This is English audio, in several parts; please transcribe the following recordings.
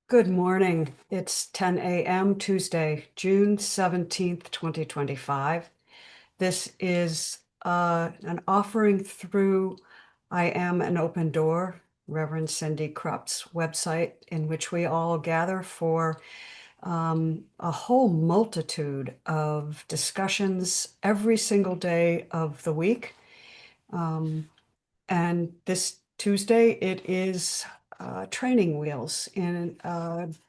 Good morning. It's 10 a.m. Tuesday, June 17th, 2025. This is an offering through I Am an Open Door, Reverend Cindy Krupp's website, in which we all gather for a whole multitude of discussions every single day of the week. And this Tuesday, it is Training Wheels,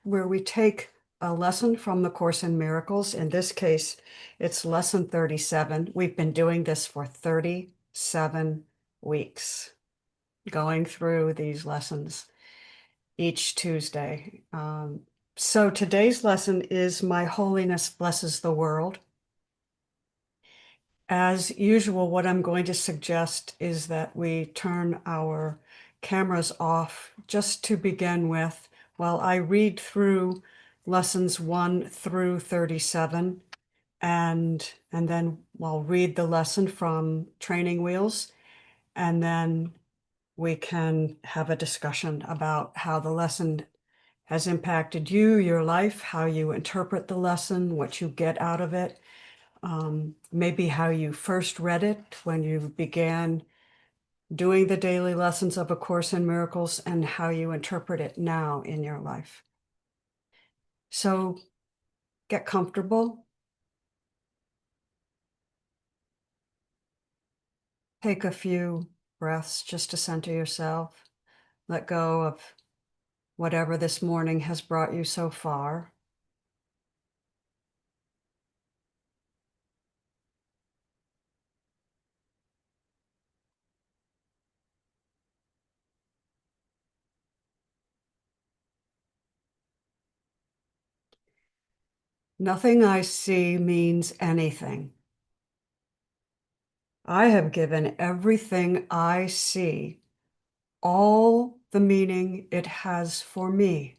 where we take a lesson from the Course in Miracles. In this case, it's lesson 37. We've been doing this for 37 weeks, going through these lessons each Tuesday. So today's lesson is My Holiness Blesses the World. As usual, what I'm going to suggest is that we turn our cameras off just to begin with while I read through lessons 1 through 37, and then I'll read the lesson from Training Wheels, and then we can have a discussion about how the lesson has impacted you, your life, how you interpret the lesson, what you get out of it. Maybe how you first read it when you began doing the daily lessons of A Course in Miracles, and how you interpret it now in your life. So get comfortable. Take a few breaths just to center yourself. Let go of whatever this morning has brought you so far. Nothing I see means anything. I have given everything I see all the meaning it has for me.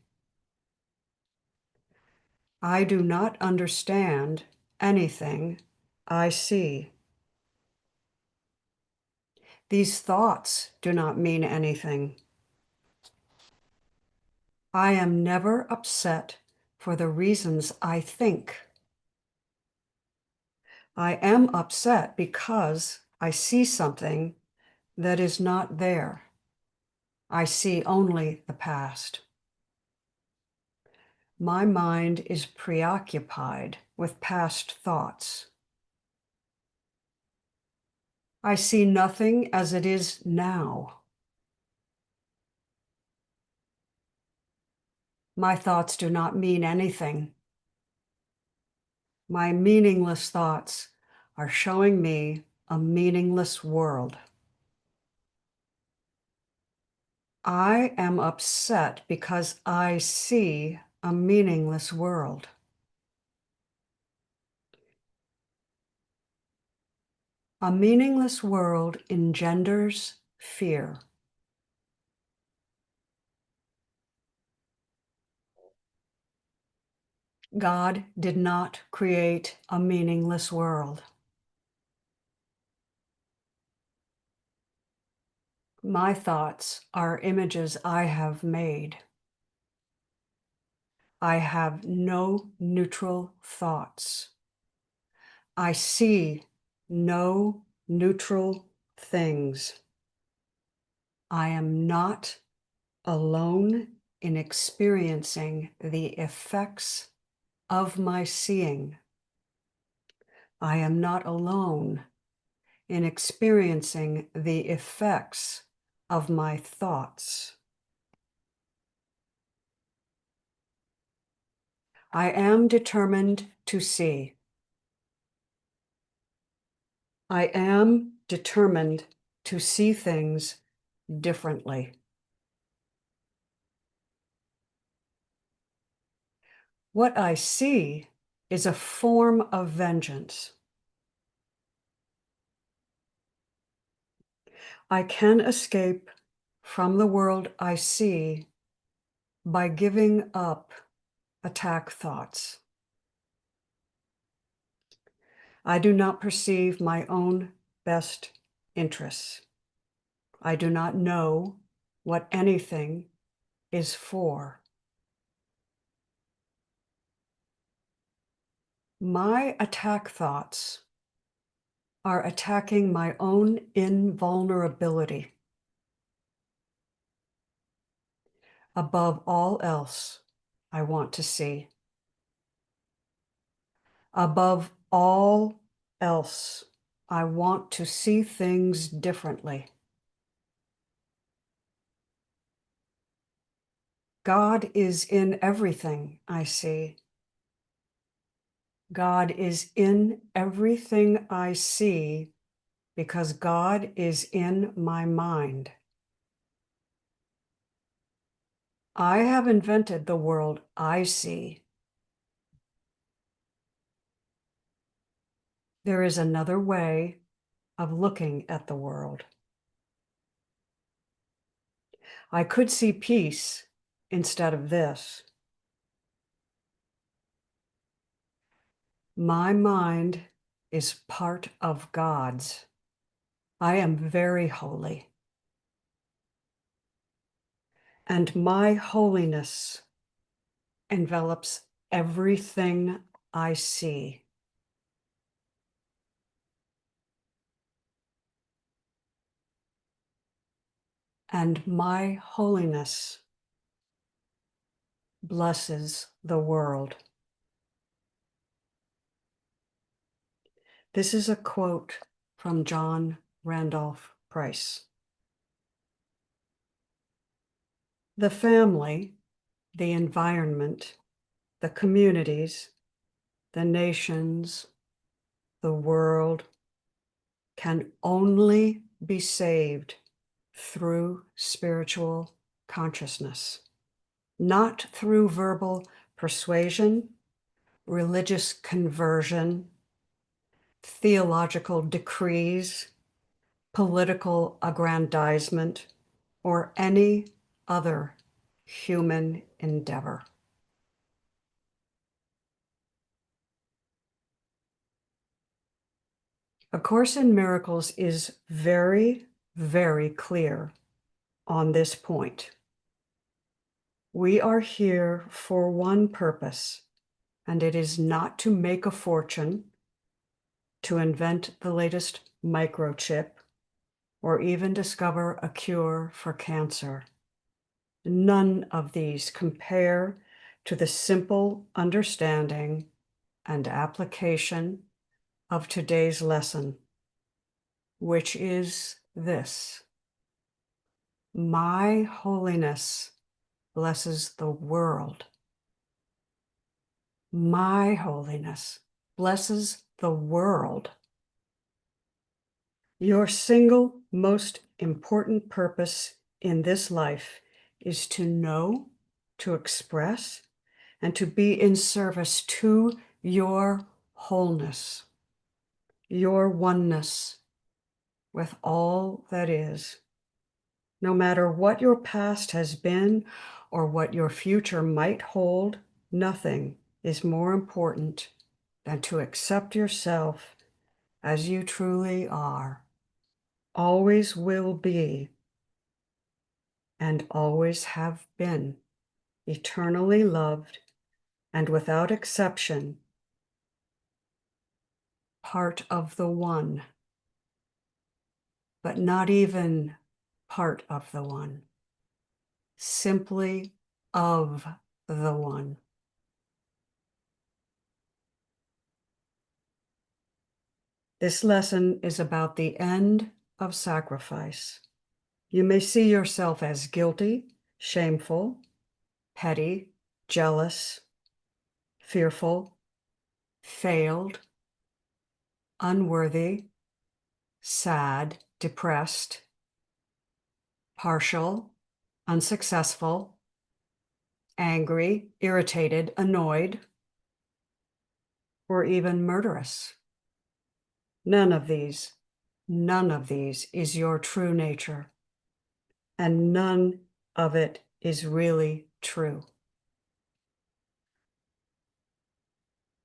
I do not understand anything I see. These thoughts do not mean anything. I am never upset for the reasons I think. I am upset because I see something that is not there. I see only the past. My mind is preoccupied with past thoughts. I see nothing as it is now. My thoughts do not mean anything. My meaningless thoughts are showing me a meaningless world. I am upset because I see a meaningless world. A meaningless world engenders fear. God did not create a meaningless world. My thoughts are images I have made. I have no neutral thoughts. I see no neutral things. I am not alone in experiencing the effects of my seeing. I am not alone in experiencing the effects of my thoughts. I am determined to see. I am determined to see things differently. What I see is a form of vengeance. I can escape from the world I see by giving up attack thoughts. I do not perceive my own best interests. I do not know what anything is for. My attack thoughts are attacking my own invulnerability. Above all else, I want to see. Above all else, I want to see things differently. God is in everything I see. God is in everything I see because God is in my mind. I have invented the world I see. There is another way of looking at the world. I could see peace instead of this. My mind is part of God's. I am very holy. And my holiness envelops everything I see. And my holiness blesses the world. This is a quote from John Randolph Price. The family, the environment, the communities, the nations, the world can only be saved through spiritual consciousness, not through verbal persuasion, religious conversion, theological decrees, political aggrandizement, or any other human endeavor. A Course in Miracles is very, very clear on this point. We are here for one purpose, and it is not to make a fortune, to invent the latest microchip, or even discover a cure for cancer. None of these compare to the simple understanding and application of today's lesson, which is this: my holiness blesses the world. My holiness blesses the world. Your single most important purpose in this life is to know, to express, and to be in service to your wholeness, your oneness with all that is. No matter what your past has been or what your future might hold, nothing is more important than to accept yourself as you truly are, always will be, and always have been, eternally loved and without exception, part of the One, but not even part of the One, simply of the One. This lesson is about the end of sacrifice. You may see yourself as guilty, shameful, petty, jealous, fearful, failed, unworthy, sad, depressed, partial, unsuccessful, angry, irritated, annoyed, or even murderous. None of these is your true nature, and none of it is really true.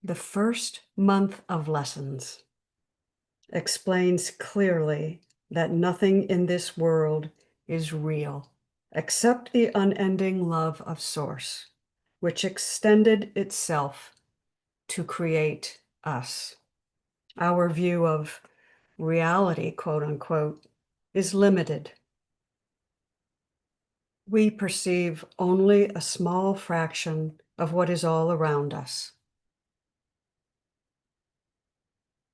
The first month of lessons explains clearly that nothing in this world is real except the unending love of Source, which extended itself to create us. Our view of reality, quote unquote, is limited. We perceive only a small fraction of what is all around us.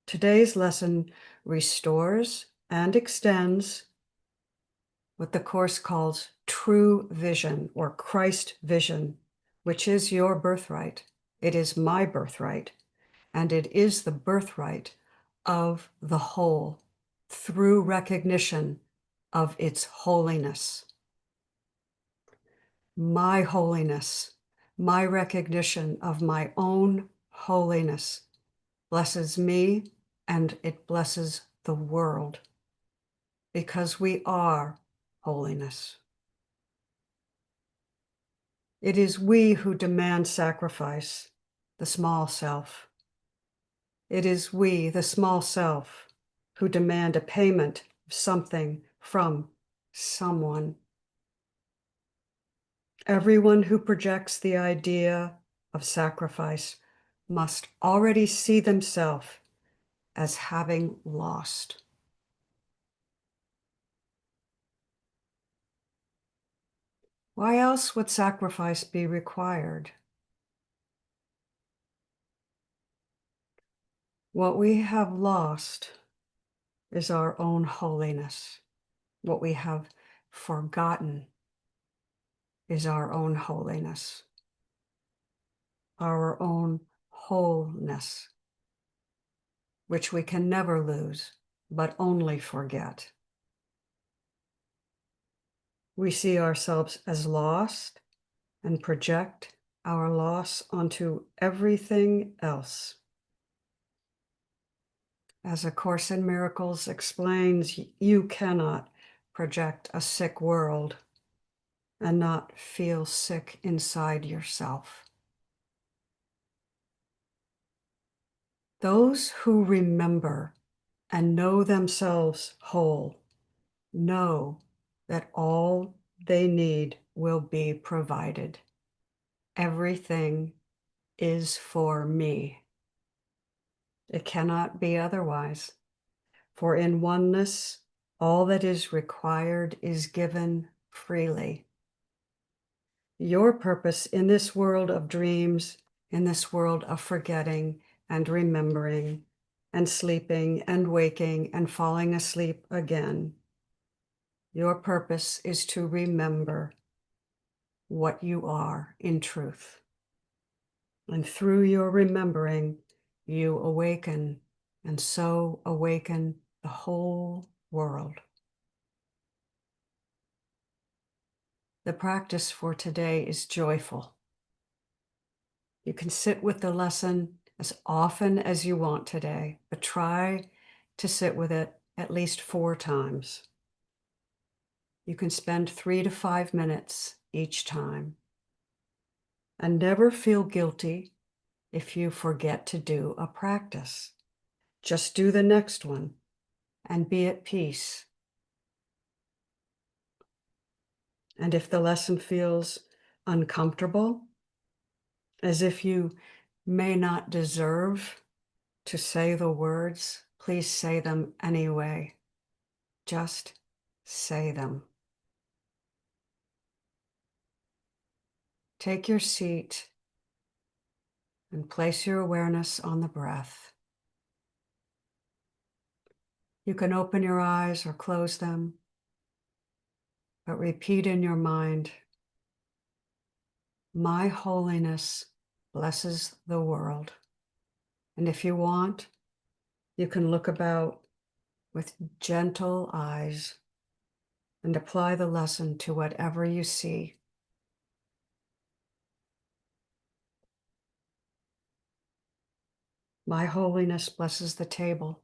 Today's lesson restores and extends what the Course calls true vision or Christ vision, which is your birthright. It is my birthright, and it is the birthright of the whole through recognition of its holiness. My holiness, my recognition of my own holiness blesses me and it blesses the world because we are holiness. It is we who demand sacrifice, the small self. It is we, the small self, who demand a payment of something from someone. Everyone who projects the idea of sacrifice must already see themselves as having lost. Why else would sacrifice be required? What we have lost is our own holiness. What we have forgotten is our own holiness, our own wholeness, which we can never lose, but only forget. We see ourselves as lost and project our loss onto everything else. As A Course in Miracles explains, you cannot project a sick world and not feel sick inside yourself. Those who remember and know themselves whole know that all they need will be provided. Everything is for me. It cannot be otherwise, for in oneness, all that is required is given freely. Your purpose in this world of dreams, in this world of forgetting and remembering and sleeping and waking and falling asleep again, your purpose is to remember what you are in truth. And through your remembering, you awaken, and so awaken the whole world. The practice for today is joyful. You can sit with the lesson as often as you want today, but try to sit with it at least 4 times. You can spend 3 to 5 minutes each time. And never feel guilty if you forget to do a practice. Just do the next one and be at peace. And if the lesson feels uncomfortable, as if you may not deserve to say the words, please say them anyway. Just say them. Take your seat and place your awareness on the breath. You can open your eyes or close them, but repeat in your mind, my holiness blesses the world. And if you want, you can look about with gentle eyes and apply the lesson to whatever you see. My holiness blesses the table.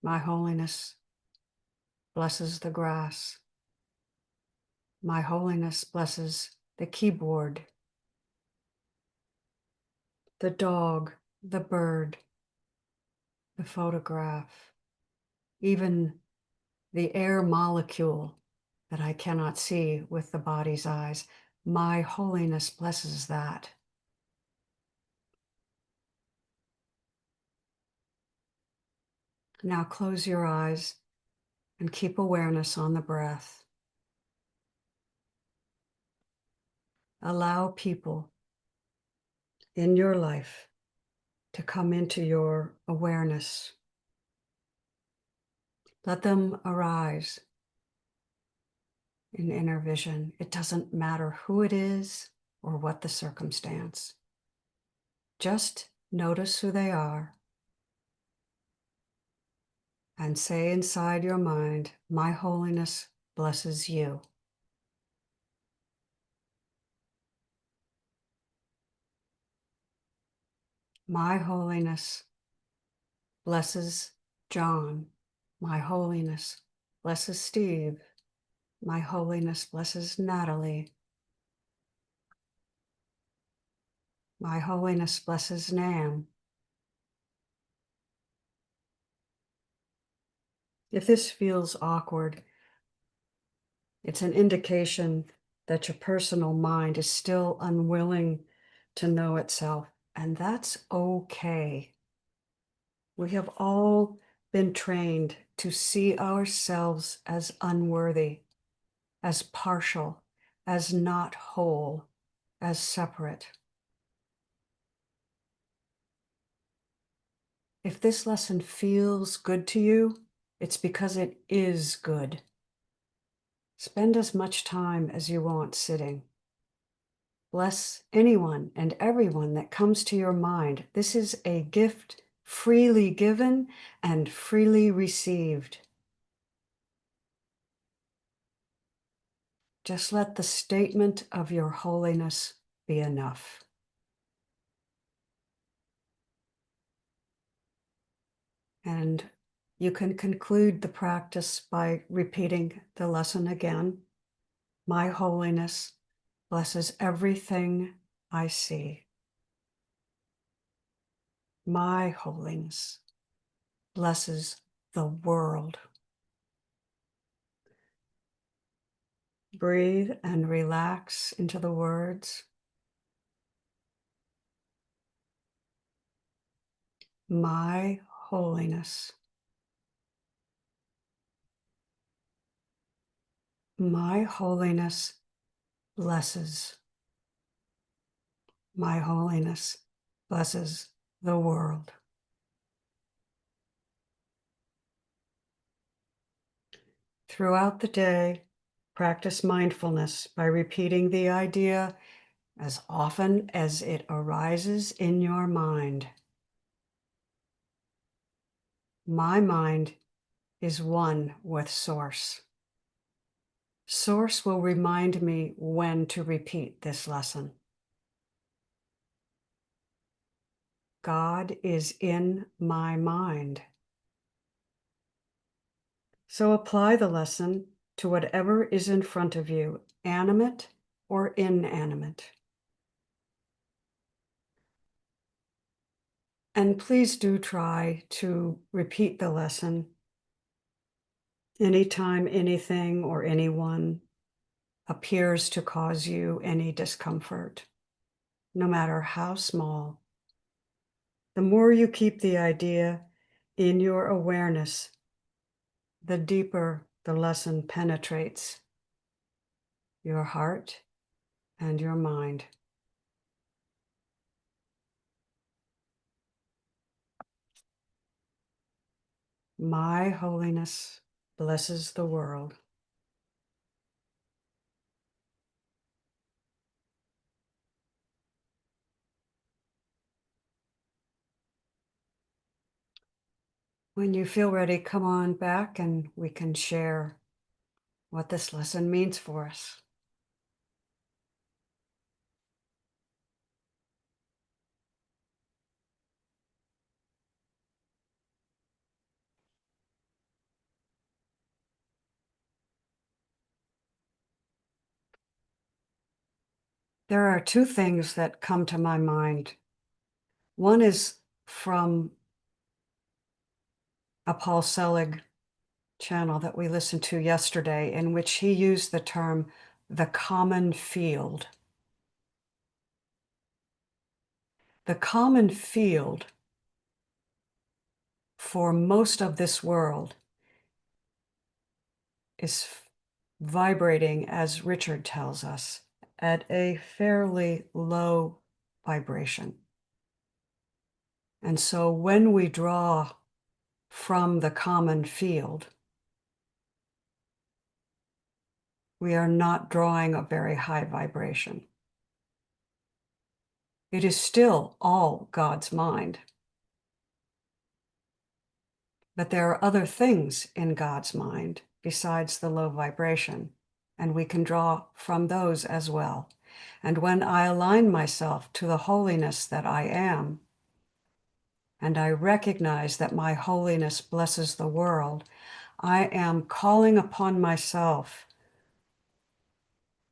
My holiness blesses the grass. My holiness blesses the keyboard, the dog, the bird, the photograph, even the air molecule that I cannot see with the body's eyes. My holiness blesses that. Now close your eyes and keep awareness on the breath. Allow people in your life to come into your awareness. Let them arise in inner vision. It doesn't matter who it is or what the circumstance. Just notice who they are and say inside your mind, "My holiness blesses you." My holiness blesses John. My holiness blesses Steve. My holiness blesses Natalie. My holiness blesses Nan. If this feels awkward, it's an indication that your personal mind is still unwilling to know itself, and that's okay. We have all been trained to see ourselves as unworthy, as partial, as not whole, as separate. If this lesson feels good to you, it's because it is good. Spend as much time as you want sitting. Bless anyone and everyone that comes to your mind. This is a gift freely given and freely received. Just let the statement of your holiness be enough. And you can conclude the practice by repeating the lesson again. My holiness blesses everything I see. My holiness blesses the world. Breathe and relax into the words. My holiness. My holiness blesses. My holiness blesses the world. Throughout the day, practice mindfulness by repeating the idea as often as it arises in your mind. My mind is one with Source. Source will remind me when to repeat this lesson. God is in my mind. So apply the lesson to whatever is in front of you, animate or inanimate. And please do try to repeat the lesson anytime anything or anyone appears to cause you any discomfort, no matter how small. The more you keep the idea in your awareness, the deeper the lesson penetrates your heart and your mind. My holiness blesses the world. When you feel ready, come on back and we can share what this lesson means for us. There are two things that come to my mind. One is from a Paul Selig channel that we listened to yesterday, in which he used the term the common field. The common field for most of this world is vibrating, as Richard tells us, at a fairly low vibration. And so when we draw from the common field, we are not drawing a very high vibration. It is still all God's mind. But there are other things in God's mind besides the low vibration, and we can draw from those as well. And when I align myself to the holiness that I am, and I recognize that my holiness blesses the world, I am calling upon myself.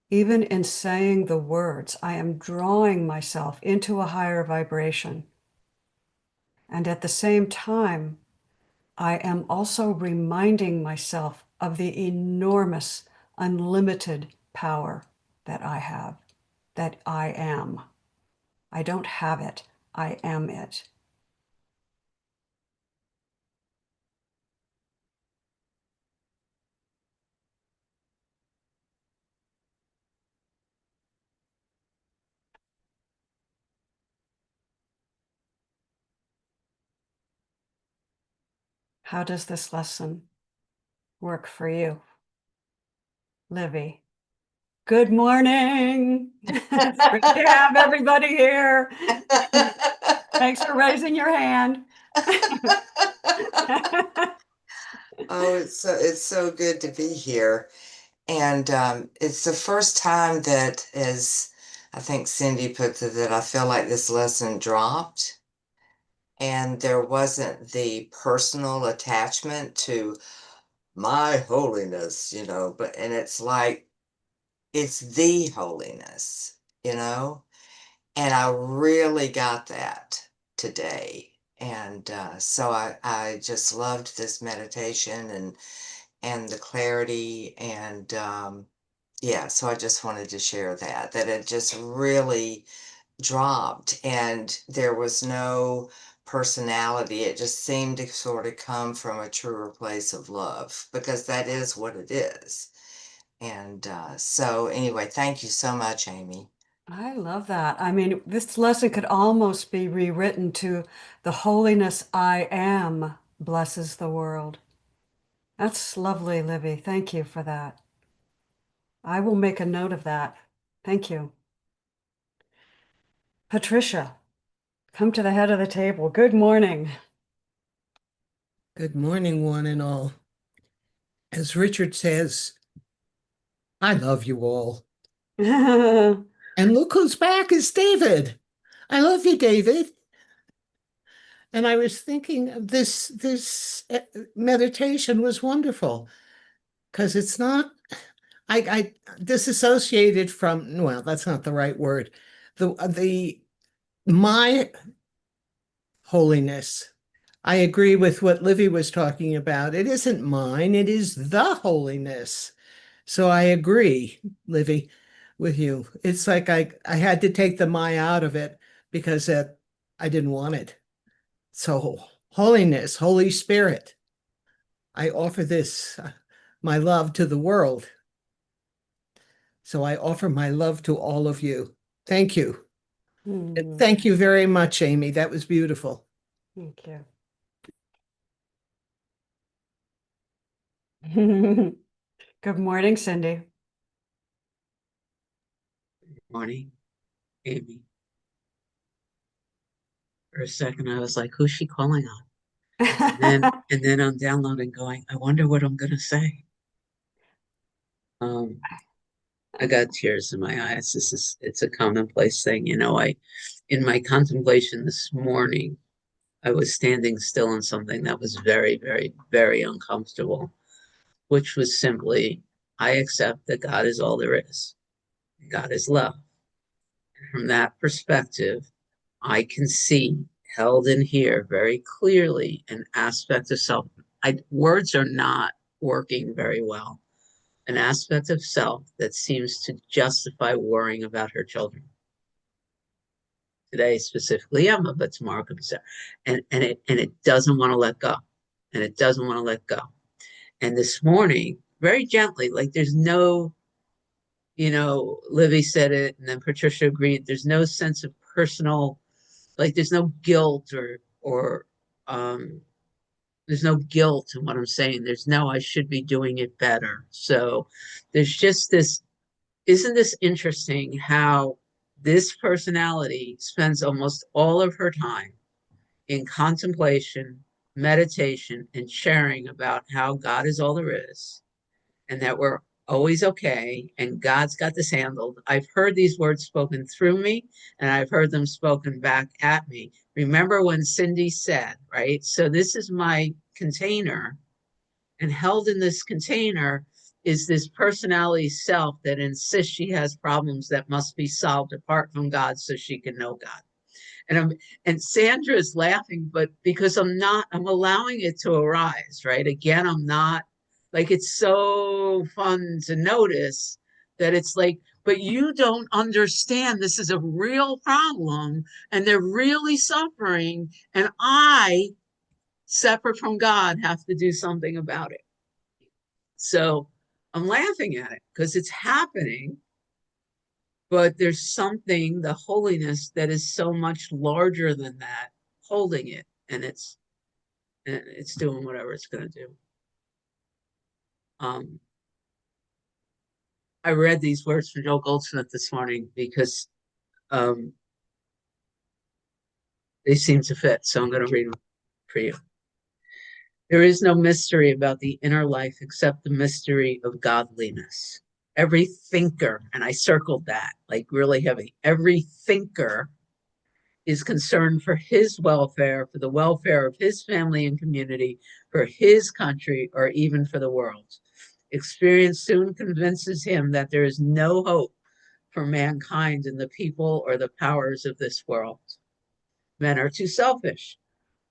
Even in saying the words, I am drawing myself into a higher vibration. And at the same time, I am also reminding myself of the enormous, unlimited power that I have, that I am. I don't have it, I am it. How does this lesson work for you, Livy? Good morning. It's great to have everybody here. Thanks for raising your hand. Oh, it's so good to be here. And it's the first time that, as I think Cindy puts it, that I feel like this lesson dropped and there wasn't the personal attachment to my holiness, but and it's like it's the holiness, you know? And I really got that today. And so I just loved this meditation and the clarity and yeah, so I just wanted to share that it just really dropped and there was no personality. It just seemed to sort of come from a truer place of love because that is what it is. And so anyway, thank you so much, Amy. I love that. I mean, this lesson could almost be rewritten to the holiness I am blesses the world. That's lovely, Livy. Thank you for that. I will make a note of that. Thank you. Patricia, come to the head of the table. Good morning. Good morning, one and all. As Richard says, I love you all. And look who's back is David. I love you, David. And I was thinking this meditation was wonderful because it's not I disassociated from, well, that's not the right word. The my holiness. I agree with what Livy was talking about. It isn't mine, it is the holiness. So I agree, Livy, with you. It's like I had to take the my out of it because I didn't want it. So holiness, Holy Spirit, I offer this, my love to the world. So I offer my love to all of you. Thank you. Thank you very much, Amy. That was beautiful. Thank you. Good morning, Cindy. Morning, Amy. For a second, I was like, who's she calling on? And then I'm downloading going, I wonder what I'm gonna say. I got tears in my eyes. It's a commonplace thing. In my contemplation this morning, I was standing still in something that was very, very, very uncomfortable, which was simply, I accept that God is all there is. God is love. And from that perspective, I can see held in here very clearly an aspect of self. Words are not working very well. An aspect of self that seems to justify worrying about her children. today, specifically Emma, but tomorrow could be Sarah. And it doesn't want to let go. And it doesn't want to let go. And this morning, very gently, like there's no, Livy said it, and then Patricia agreed. There's no sense of personal, like there's no guilt or there's no guilt in what I'm saying. There's no, I should be doing it better. So there's just this, isn't this interesting how this personality spends almost all of her time in contemplation, meditation, and sharing about how God is all there is and that we're always okay and God's got this handled. I've heard these words spoken through me and I've heard them spoken back at me. Remember when Cindy said, right? So this is my container, and held in this container is this personality self that insists she has problems that must be solved apart from God so she can know God. And Sandra is laughing, but because I'm allowing it to arise, right? Again, I'm not like, it's so fun to notice that it's like, but you don't understand this is a real problem and they're really suffering. And I, separate from God, have to do something about it. So I'm laughing at it because it's happening, but there's something, the holiness that is so much larger than that, holding it, and it's doing whatever it's going to do. I read these words from Joel Goldsmith this morning because they seem to fit. So I'm going to read them for you. There is no mystery about the inner life except the mystery of godliness. Every thinker, and I circled that like really heavy, every thinker is concerned for his welfare, for the welfare of his family and community, for his country, or even for the world. Experience soon convinces him that there is no hope for mankind in the people or the powers of this world. Men are too selfish.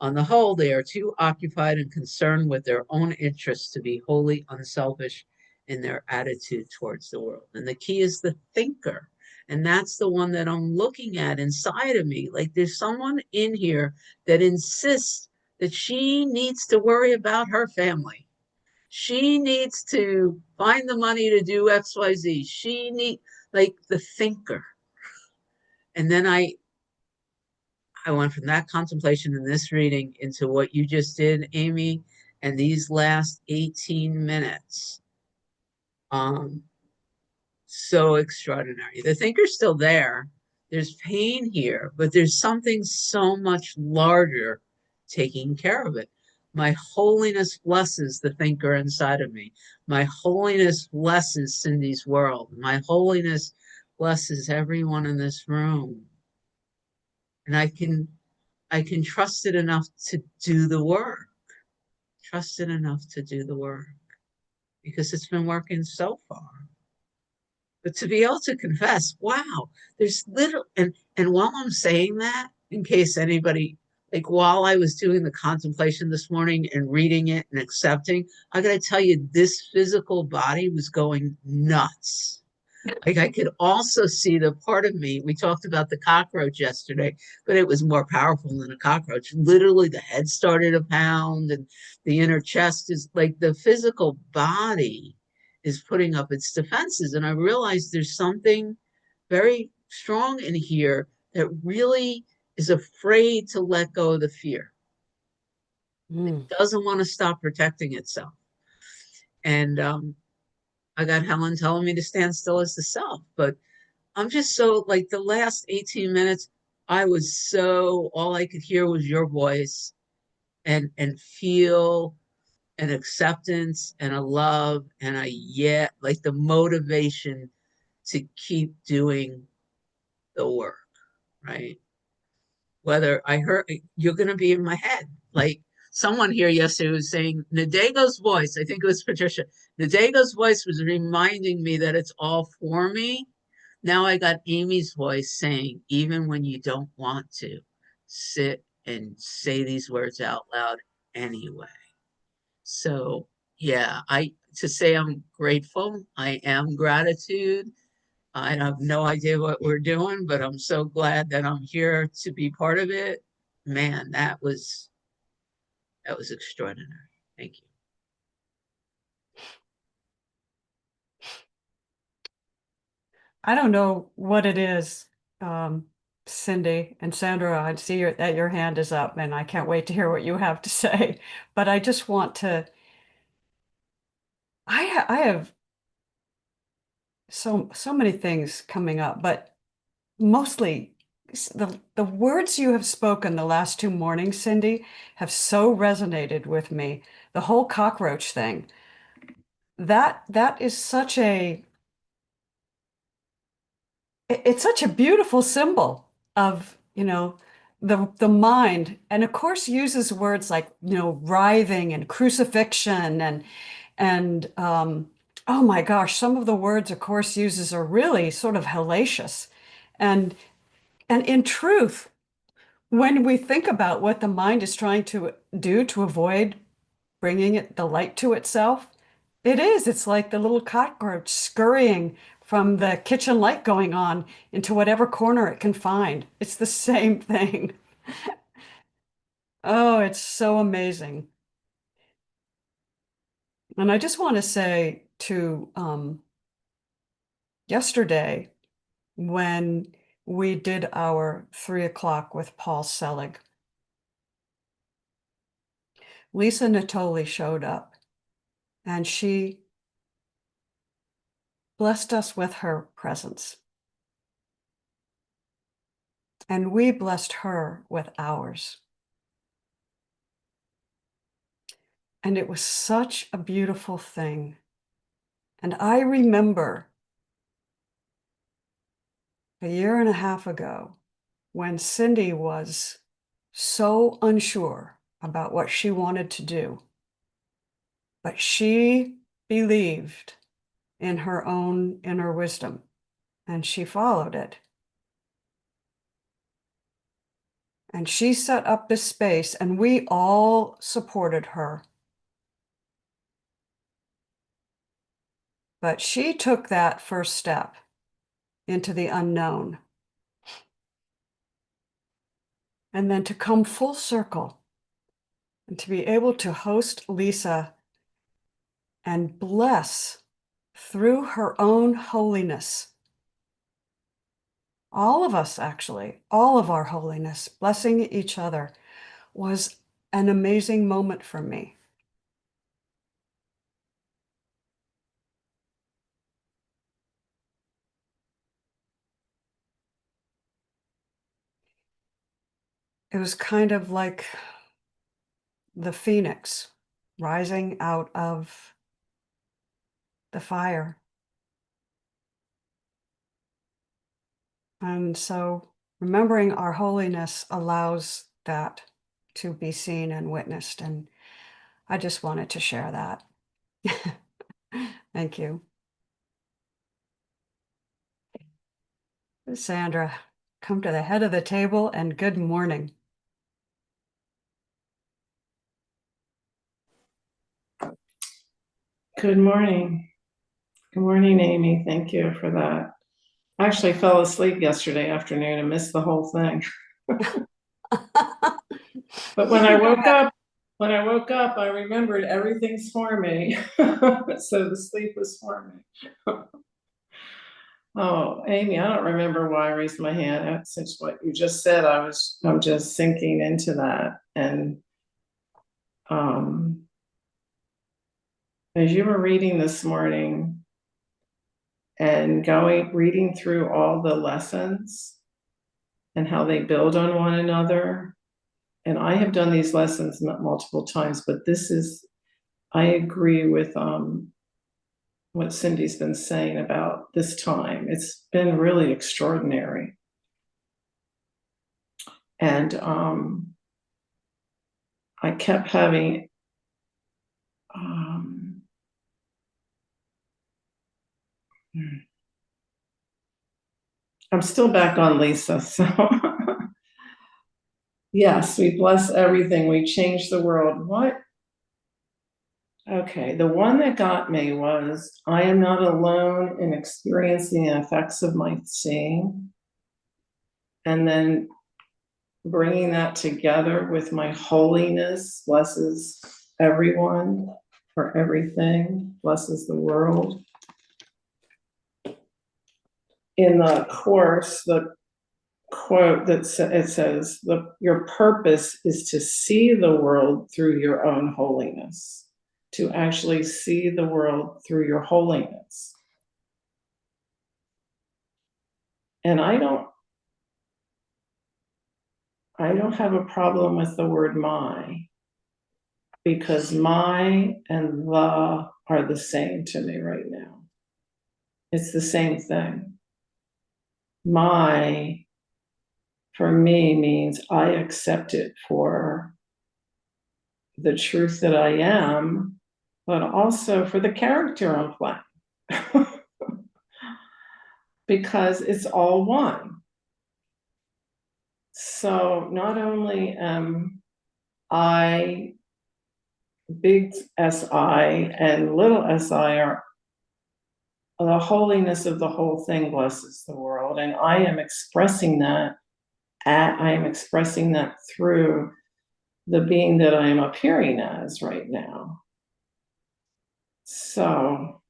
On the whole, they are too occupied and concerned with their own interests to be wholly unselfish in their attitude towards the world. And the key is the thinker. And that's the one that I'm looking at inside of me. Like there's someone in here that insists that she needs to worry about her family. She needs to find the money to do XYZ. She needs, like the thinker. And then I went from that contemplation in this reading into what you just did, Amy, and these last 18 minutes. So extraordinary. The thinker's still there. There's pain here, but there's something so much larger taking care of it. My holiness blesses the thinker inside of me. My holiness blesses Cindy's world. My holiness blesses everyone in this room. And I can trust it enough to do the work. Trust it enough to do the work because it's been working so far. But to be able to confess, wow, there's little, and while I'm saying that, in case anybody, like while I was doing the contemplation this morning and reading it and accepting, I got to tell you, this physical body was going nuts. Like I could also see the part of me, we talked about the cockroach yesterday, but it was more powerful than a cockroach. Literally the head started to pound and the inner chest is like the physical body is putting up its defenses. And I realized there's something very strong in here that really is afraid to let go of the fear. It doesn't want to stop protecting itself. And I got Helen telling me to stand still as the self, but I'm just so like the last 18 minutes, I was so, all I could hear was your voice and feel an acceptance and a love and a like the motivation to keep doing the work, right? Whether I heard, you're going to be in my head. Like someone here yesterday was saying, Nadego's voice, I think it was Patricia, Nadego's voice was reminding me that it's all for me. Now I got Amy's voice saying, even when you don't want to, sit and say these words out loud anyway. So yeah, to say I'm grateful, I am gratitude. I have no idea what we're doing, but I'm so glad that I'm here to be part of it. Man, that was extraordinary. Thank you. I don't know what it is, um, Cindy and Sandra. I see that your hand is up, and I can't wait to hear what you have to say. But I just want to. I have so many things coming up, but mostly the words you have spoken the last 2 mornings, Cindy, have so resonated with me. The whole cockroach thing. That is such a it's such a beautiful symbol of, the mind, and of course uses words like, writhing and crucifixion and oh my gosh, some of the words of course uses are really sort of hellacious. And in truth, when we think about what the mind is trying to do to avoid bringing the light to itself, it's like the little cockroach scurrying from the kitchen light going on into whatever corner it can find. It's the same thing. Oh, it's so amazing. And I just want to say to yesterday, when we did our 3 o'clock with Paul Selig, Lisa Natoli showed up and she blessed us with her presence. And we blessed her with ours. And it was such a beautiful thing. And I remember a year and a half ago when Cindy was so unsure about what she wanted to do, but she believed in her own inner wisdom and she followed it. And she set up this space and we all supported her. But she took that first step into the unknown. And then to come full circle and to be able to host Lisa and bless through her own holiness. All of us, actually, all of our holiness, blessing each other, was an amazing moment for me. It was kind of like the phoenix rising out of the fire. And so remembering our holiness allows that to be seen and witnessed. And I just wanted to share that. Thank you. Sandra, come to the head of the table and good morning. Good morning. Good morning, Amy. Thank you for that. I actually fell asleep yesterday afternoon and missed the whole thing. But when I woke up, I remembered everything's for me. So the sleep was for me. Oh, Amy, I don't remember why I raised my hand. Since what you just said, I'm just sinking into that. And as you were reading this morning and reading through all the lessons and how they build on one another, and I have done these lessons multiple times, but I agree with what Cindy's been saying about this time. It's been really extraordinary. And I kept having I'm still back on Lisa, so yes, we bless everything, we change the world. What? Okay, the one that got me was, I am not alone in experiencing the effects of my seeing. And then bringing that together with my holiness blesses everyone for everything, blesses the world. In the Course, the quote that it says, your purpose is to see the world through your own holiness, to actually see the world through your holiness. And I don't have a problem with the word my, because my and the are the same to me right now. It's the same thing. My, for me, means I accept it for the truth that I am, but also for the character I'm playing. Because it's all one. So not only am I, big SI and little si are, the holiness of the whole thing blesses the world, and I am expressing that through the being that I am appearing as right now. So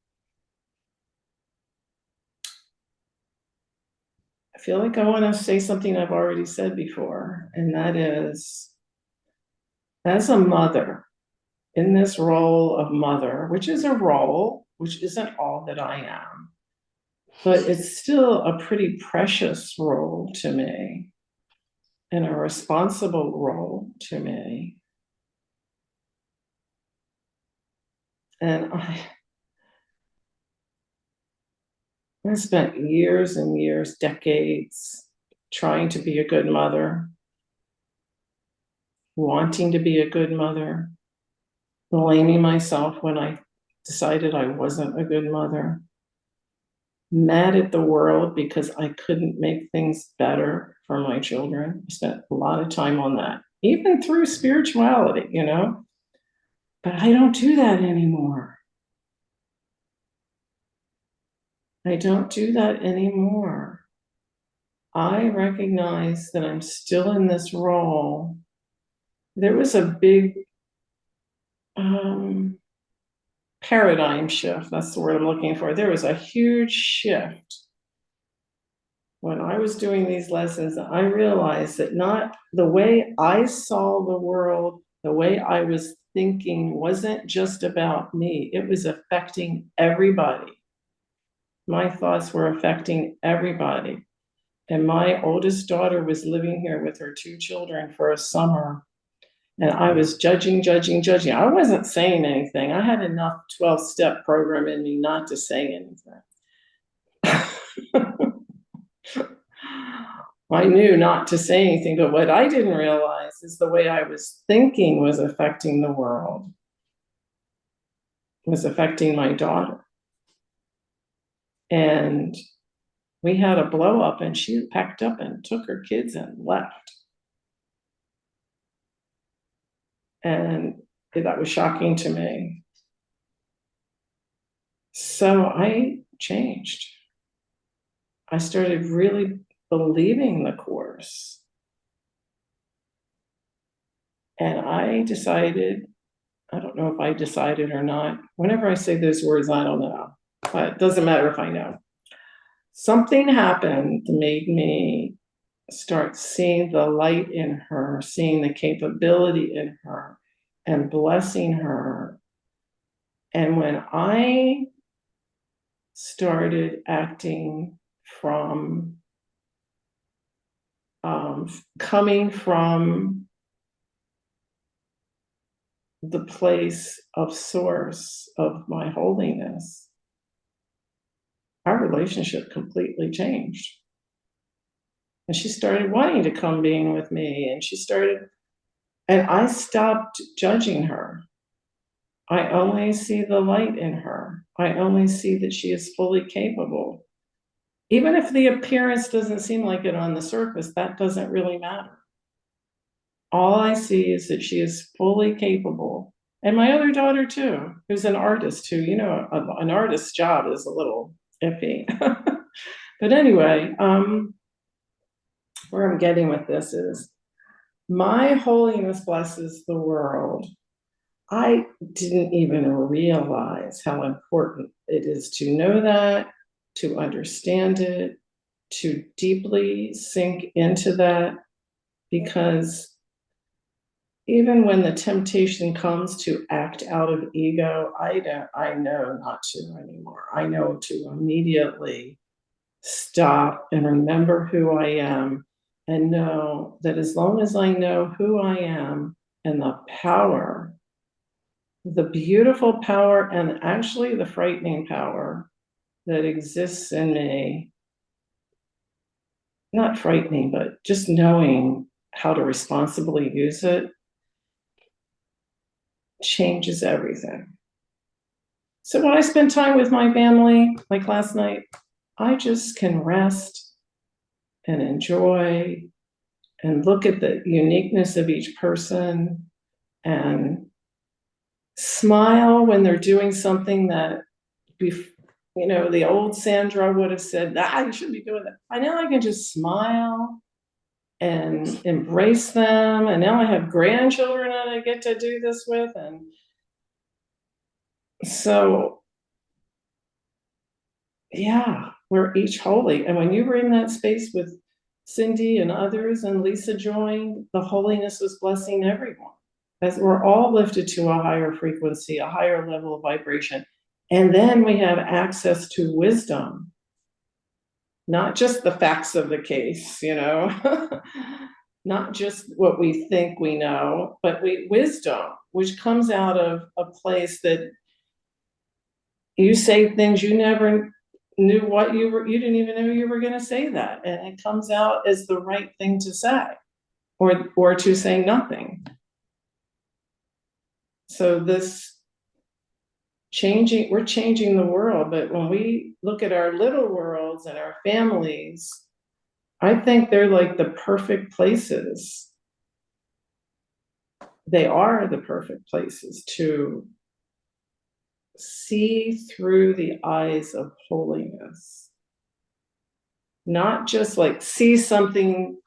I feel like I want to say something I've already said before, and that is, as a mother, in this role of mother, which is a role, which isn't all that I am, but it's still a pretty precious role to me, and a responsible role to me. And I spent years and years, decades, trying to be a good mother, wanting to be a good mother, blaming myself when I decided I wasn't a good mother, mad at the world because I couldn't make things better for my children. I spent a lot of time on that, even through spirituality, you know, but I don't do that anymore. I don't do that anymore. I recognize that I'm still in this role. There was a big paradigm shift. That's the word I'm looking for. There was a huge shift when I was doing these lessons. I realized that not the way I saw the world, the way I was thinking, wasn't just about me. It was affecting everybody. My thoughts were affecting everybody. And my oldest daughter was living here with her 2 children for a summer. And I was judging. I wasn't saying anything. I had enough 12-step program in me not to say anything. I knew not to say anything, but what I didn't realize is the way I was thinking was affecting the world, was affecting my daughter. And we had a blow up, and she packed up and took her kids and left. And that was shocking to me. So I changed. I started really believing the Course. And I decided, I don't know if I decided or not. Whenever I say those words, I don't know. But it doesn't matter if I know. Something happened that made me start seeing the light in her, seeing the capability in her, and blessing her. And when I started acting from, coming from the place of source of my holiness, our relationship completely changed. And she started wanting to come being with me, and I stopped judging her. I only see the light in her. I only see that she is fully capable. Even if the appearance doesn't seem like it on the surface, that doesn't really matter. All I see is that she is fully capable And my other daughter too, who's an artist who, an artist's job is a little iffy. But anyway, where I'm getting with this is my holiness blesses the world. I didn't even realize how important it is to know that, to understand it, to deeply sink into that, because even when the temptation comes to act out of ego, I know not to anymore. I know to immediately stop and remember who I am, and know that as long as I know who I am and the power, the beautiful power, and actually the frightening power that exists in me, not frightening, but just knowing how to responsibly use it, changes everything. So when I spend time with my family, like last night, I just can rest and enjoy and look at the uniqueness of each person and smile when they're doing something that, the old Sandra would have said, you shouldn't be doing that. I know I can just smile and embrace them. And now I have grandchildren that I get to do this with. And so, yeah, we're each holy. And when you were in that space with Cindy and others, and Lisa joined, the holiness was blessing everyone, as we're all lifted to a higher frequency, a higher level of vibration. And then we have access to wisdom, not just the facts of the case, not just what we think we know, but wisdom, which comes out of a place that you say things you never knew you didn't even know you were going to say that. And it comes out as the right thing to say, or to say nothing. So we're changing the world, but when we look at our little worlds and our families, I think they're like the perfect places. They are the perfect places to see through the eyes of holiness. Not just like see something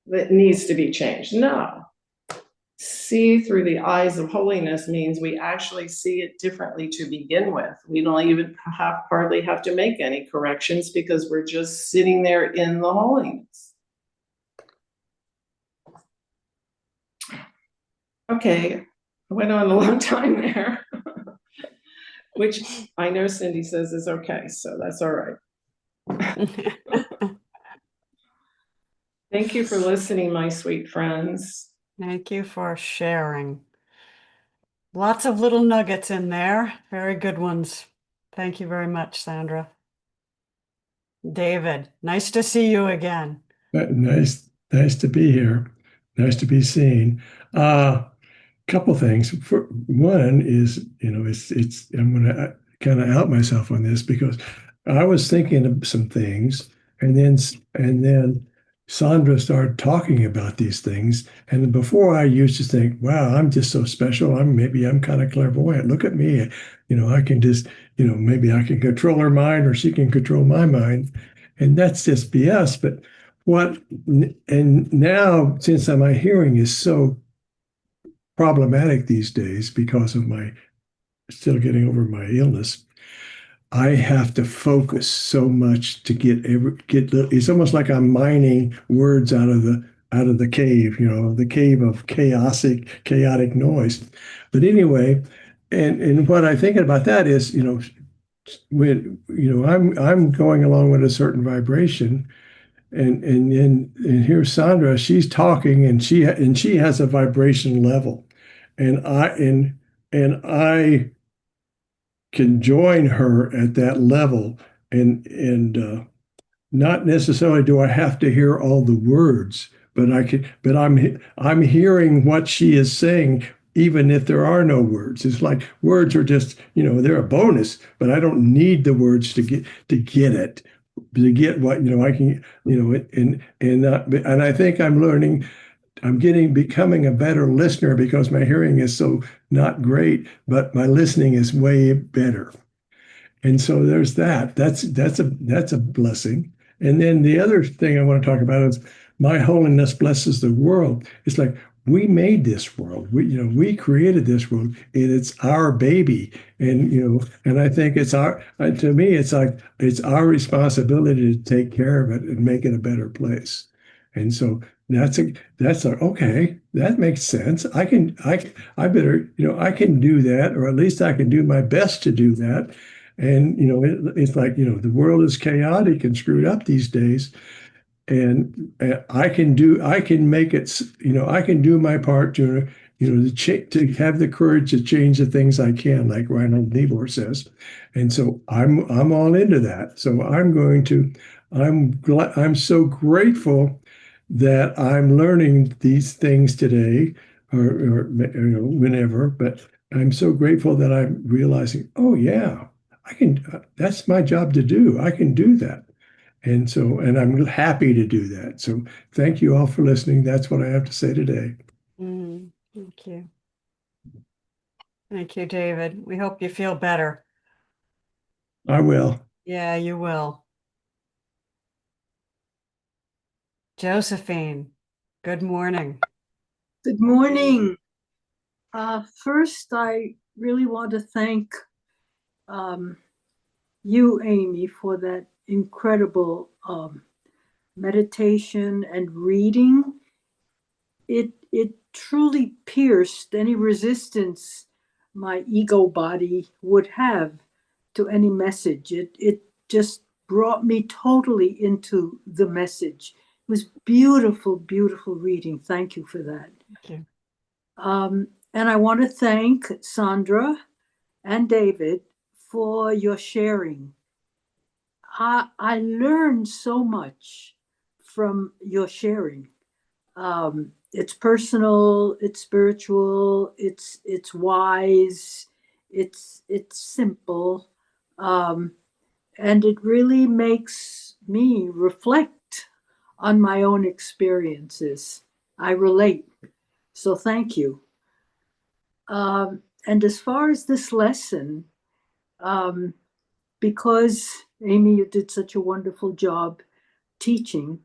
that needs to be changed. No. See through the eyes of holiness means we actually see it differently to begin with. We don't even hardly have to make any corrections because we're just sitting there in the holiness. Okay, I went on a long time there, which I know Cindy says is okay, so that's all right. Thank you for listening, my sweet friends. Thank you for sharing. Lots of little nuggets in there. Very good ones. Thank you very much, Sandra. David, nice to see you again. Nice to be here. Nice to be seen. Couple things. For one is, I'm going to kind of out myself on this because I was thinking of some things, and then Sandra started talking about these things. And before I used to think, wow, I'm just so special. Maybe I'm kind of clairvoyant. Look at me. I can just, maybe I can control her mind or she can control my mind. And that's just BS. But and now, since my hearing is so problematic these days because of my still getting over my illness, I have to focus so much to get it's almost like I'm mining words out of the cave, the cave of chaotic noise. But anyway, and what I'm thinking about that is, when I'm going along with a certain vibration, and here's Sandra, she's talking, and she has a vibration level, and I can join her at that level, and not necessarily do I have to hear all the words, but I'm hearing what she is saying, even if there are no words. It's like words are just, they're a bonus, but I don't need the words to get it, to get what I can, and I think I'm learning becoming a better listener because my hearing is so not great, but my listening is way better. And so there's that. That's a blessing. And then the other thing I want to talk about is my holiness blesses the world. It's like we made this world. We created this world, and it's our baby. And I think to me, it's like it's our responsibility to take care of it and make it a better place. And so okay, that makes sense. I better, I can do that, or at least I can do my best to do that. And it's like the world is chaotic and screwed up these days, and I can make it. I can do my part to to have the courage to change the things I can, like Reinhold Niebuhr says. And so I'm all into that. So I'm so grateful that I'm learning these things today, or whenever. But I'm so grateful that I'm realizing, oh yeah, I can. That's my job to do. I can do that, and I'm happy to do that. So thank you all for listening. That's what I have to say today. Thank you. Thank you, David. We hope you feel better. I will. Yeah, you will. Josephine, good morning. Good morning. First, I really want to thank you, Amy, for that incredible meditation and reading. It truly pierced any resistance my ego body would have to any message. It just brought me totally into the message. It was beautiful, beautiful reading. Thank you for that. Thank you. And I want to thank Sandra and David for your sharing. I learned so much from your sharing. It's personal, it's spiritual, it's wise, it's simple, and it really makes me reflect on my own experiences. I relate. So thank you. And as far as this lesson, because Amy, you did such a wonderful job teaching,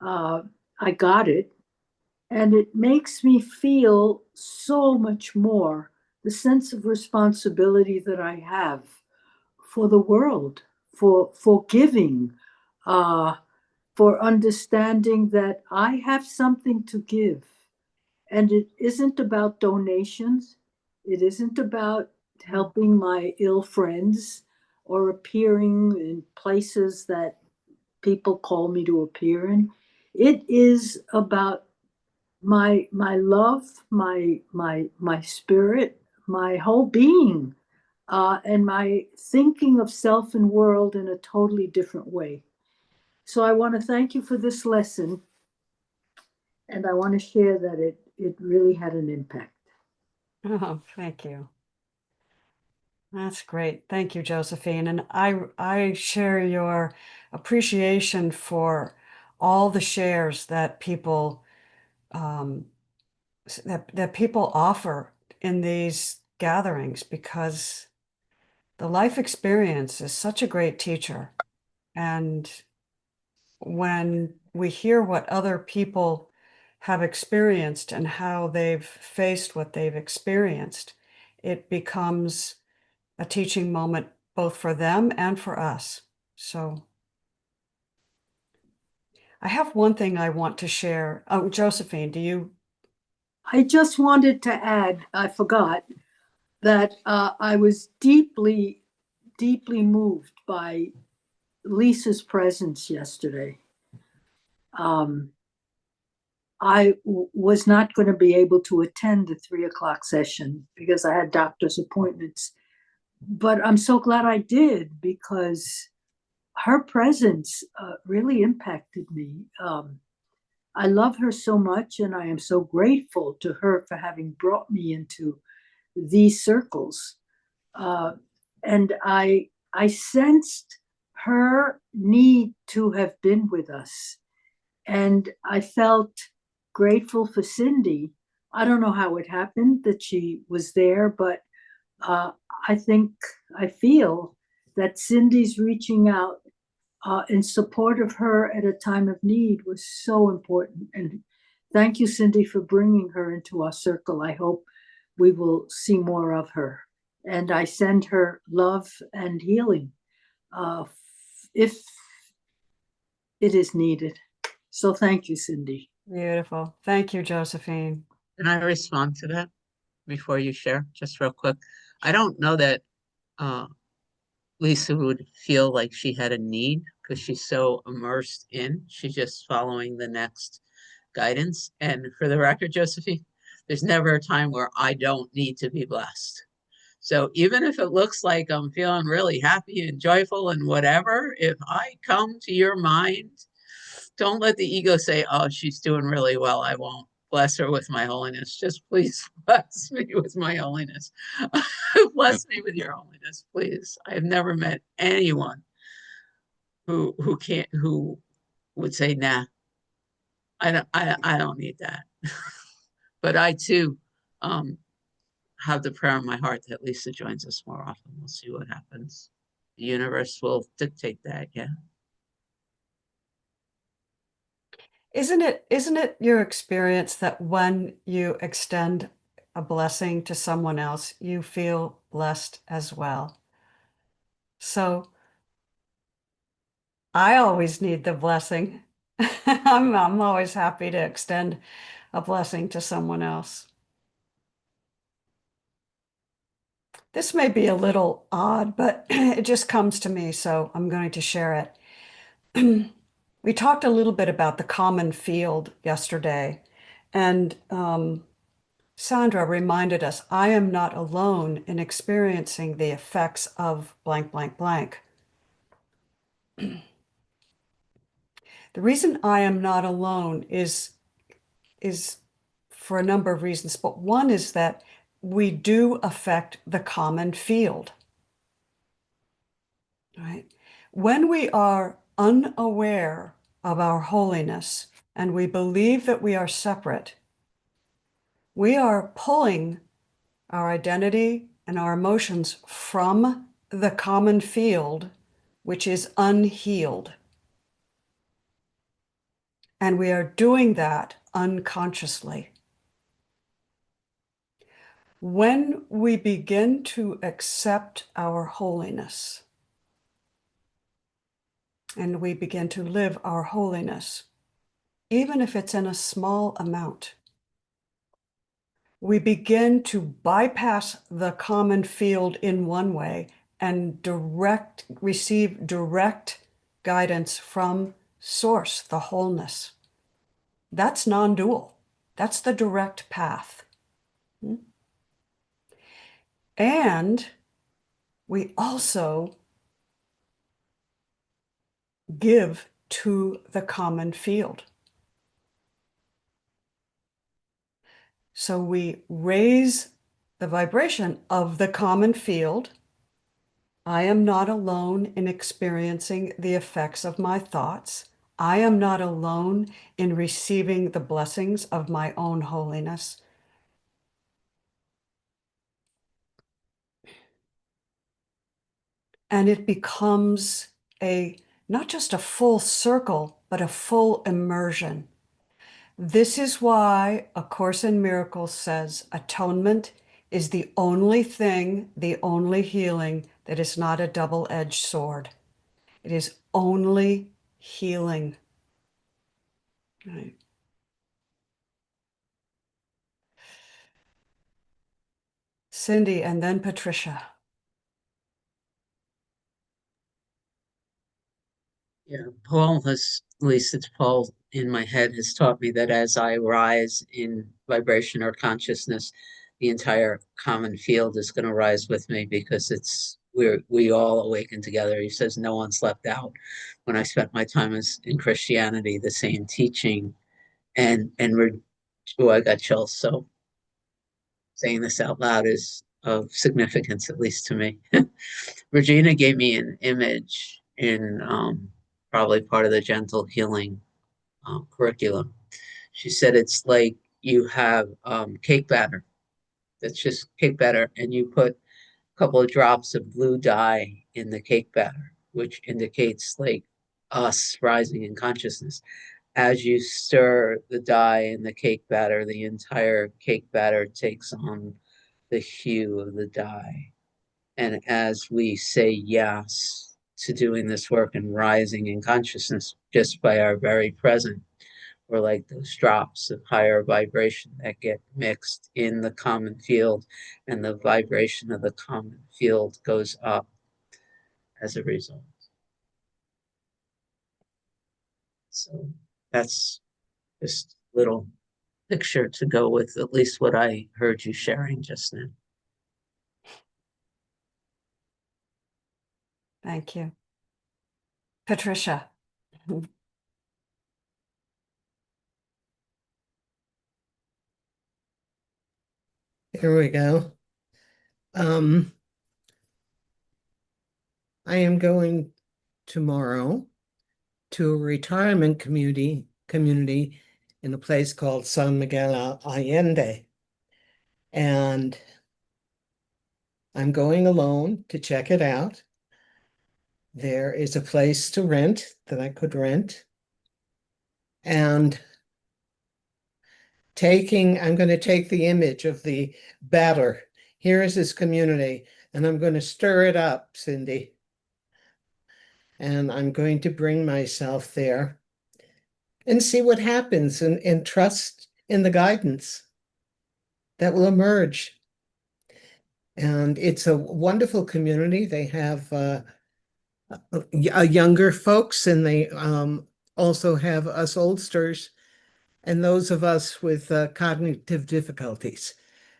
I got it. And it makes me feel so much more the sense of responsibility that I have for the world, for giving, for understanding that I have something to give. And it isn't about donations. It isn't about helping my ill friends or appearing in places that people call me to appear in. It is about my love, my spirit, my whole being, and my thinking of self and world in a totally different way. So I want to thank you for this lesson, and I want to share that it really had an impact. Oh, thank you. That's great. Thank you, Josephine. And I share your appreciation for all the shares that people that people offer in these gatherings, because the life experience is such a great teacher. And when we hear what other people have experienced and how they've faced what they've experienced, it becomes a teaching moment both for them and for us. So I have one thing I want to share. Oh, Josephine, do you? I just wanted to add, I forgot, that I was deeply, deeply moved by Lisa's presence yesterday. I was not going to be able to attend the 3:00 session because I had doctor's appointments, but I'm so glad I did, because her presence really impacted me. I love her so much, and I am so grateful to her for having brought me into these circles. And I sensed her need to have been with us. And I felt grateful for Cindy. I don't know how it happened that she was there, but I feel that Cindy's reaching out in support of her at a time of need was so important. And thank you, Cindy, for bringing her into our circle. I hope we will see more of her. And I send her love and healing if it is needed. So thank you, Cindy. Beautiful. Thank you, Josephine. Can I respond to that before you share, just real quick? I don't know that Lisa would feel like she had a need because she's so immersed in, she's just following the next guidance. And for the record, Josephine, there's never a time where I don't need to be blessed. So even if it looks like I'm feeling really happy and joyful and whatever, if I come to your mind, don't let the ego say, oh, she's doing really well, I won't bless her with my holiness. Just please bless me with my holiness. Bless me with your holiness, please. I have never met anyone who would say, nah, I don't need that. But I too have the prayer in my heart that Lisa joins us more often. We'll see what happens. The universe will dictate that, yeah. Isn't it your experience that when you extend a blessing to someone else, you feel blessed as well? So I always need the blessing. I'm always happy to extend a blessing to someone else. This may be a little odd, but it just comes to me, so I'm going to share it. We talked a little bit about the common field yesterday, and Sandra reminded us, I am not alone in experiencing the effects of blank, blank, blank. The reason I am not alone is for a number of reasons, but one is that we do affect the common field, right? When we are unaware of our holiness and we believe that we are separate, we are pulling our identity and our emotions from the common field, which is unhealed. And we are doing that unconsciously. When we begin to accept our holiness and we begin to live our holiness, even if it's in a small amount, we begin to bypass the common field in one way and receive direct guidance from source, the wholeness. That's non-dual. That's the direct path. And we also give to the common field. So we raise the vibration of the common field. I am not alone in experiencing the effects of my thoughts. I am not alone in receiving the blessings of my own holiness. And it becomes not just a full circle, but a full immersion. This is why A Course in Miracles says atonement is the only thing, the only healing that is not a double-edged sword. It is only healing. Right. Cindy and then Patricia. Yeah, Paul has, at least it's Paul in my head, has taught me that as I rise in vibration or consciousness, the entire common field is going to rise with me because we all awaken together. He says no one slept out. When I spent my time in Christianity, the same teaching, and I got chills. So saying this out loud is of significance, at least to me. Regina gave me an image in probably part of the gentle healing curriculum. She said it's like you have cake batter. That's just cake batter, and you put a couple of drops of blue dye in the cake batter, which indicates like us rising in consciousness. As you stir the dye in the cake batter, the entire cake batter takes on the hue of the dye. And as we say yes to doing this work and rising in consciousness just by our very present, we're like those drops of higher vibration that get mixed in the common field, and the vibration of the common field goes up as a result. So that's just a little picture to go with at least what I heard you sharing just now. Thank you. Patricia. Here we go. I am going tomorrow to a retirement community in a place called San Miguel Allende. And I'm going alone to check it out. There is a place to rent that I could rent. And I'm going to take the image of the batter. Here is this community, and I'm going to stir it up, Cindy. And I'm going to bring myself there and see what happens, and trust in the guidance that will emerge. And it's a wonderful community. They have younger folks, and they also have us oldsters and those of us with cognitive difficulties.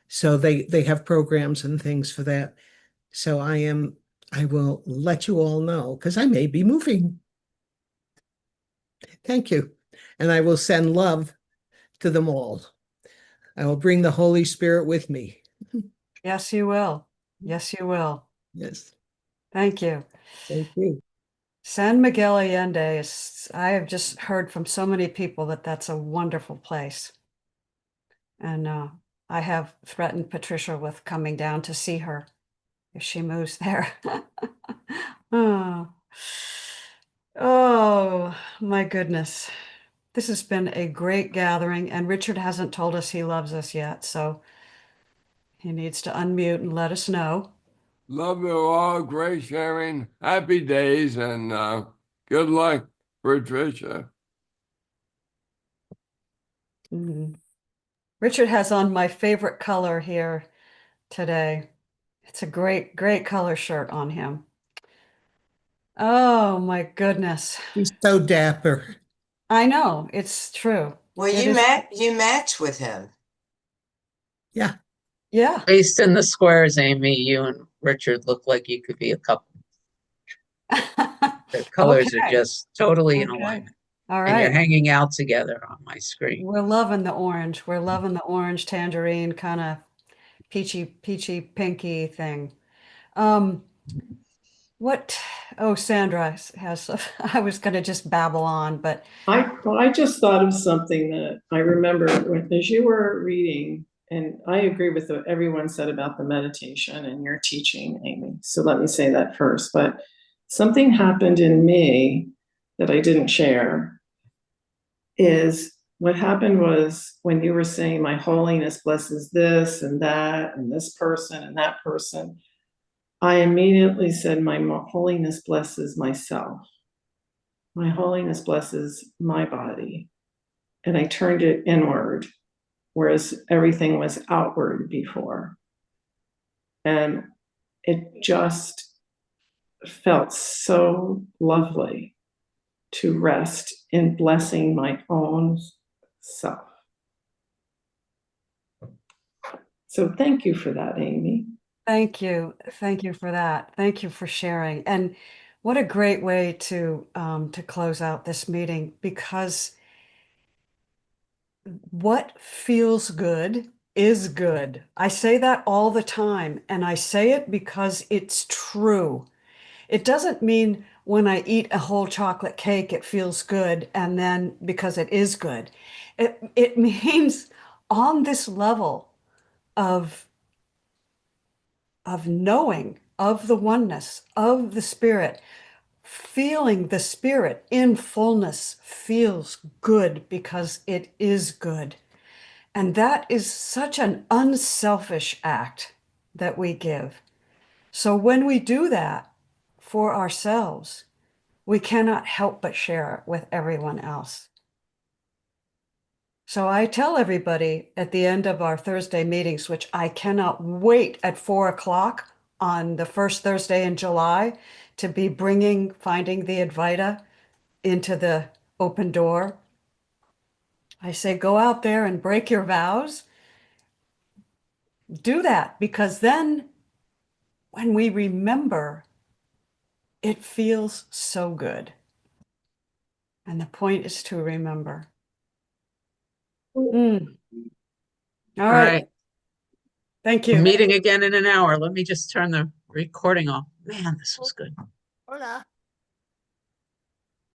So they have programs and things for that. So I will let you all know, because I may be moving. Thank you. And I will send love to them all. I will bring the Holy Spirit with me. Yes, you will. Yes, you will. Yes. Thank you. Thank you. San Miguel Allende I have just heard from so many people that that's a wonderful place. And I have threatened Patricia with coming down to see her if she moves there. Oh, my goodness. This has been a great gathering, and Richard hasn't told us he loves us yet, so he needs to unmute and let us know. Love you all. Great sharing. Happy days, and good luck, Patricia. Richard has on my favorite color here today. It's a great, great color shirt on him. Oh my goodness. He's so dapper. I know, it's true. Well, It you match with him. Yeah. Yeah. Based in the squares, Amy, you and Richard look like you could be a couple. The colors are Okay. just totally in Okay. alignment. All And you're right. hanging out together on my screen. We're loving the orange. We're loving the orange tangerine kind of peachy pinky thing. Sandra has, I was going to just babble on, but I just thought of something that I remember as you were reading, and I agree with what everyone said about the meditation and your teaching, Amy. So let me say that first. But something happened in me that I didn't share. Is what happened was when you were saying, my holiness blesses this and that and this person and that person, I immediately said, my holiness blesses myself. My holiness blesses my body. And I turned it inward, whereas everything was outward before. And it just felt so lovely to rest in blessing my own self. So thank you for that, Amy. thank you. Thank you for that. Thank you for sharing. And what a great way to close out this meeting, because what feels good is good. I say that all the time, and I say it because it's true. It doesn't mean when I eat a whole chocolate cake, it feels good. And then because it is good, it means on this level of knowing of the oneness of the Spirit, feeling the Spirit in fullness feels good because it is good. And that is such an unselfish act that we give. So when we do that for ourselves, we cannot help but share it with everyone else. So I tell everybody at the end of our Thursday meetings, which I cannot wait at 4 o'clock on the first Thursday in July, to be bringing Finding the Advaita into the open door. I say, go out there and break your vows. Do that, because then when we remember, it feels so good. And the point is to remember. All All right. right. Thank you. Meeting again in an hour. Let me just turn the recording off. Man, this was good. Hola.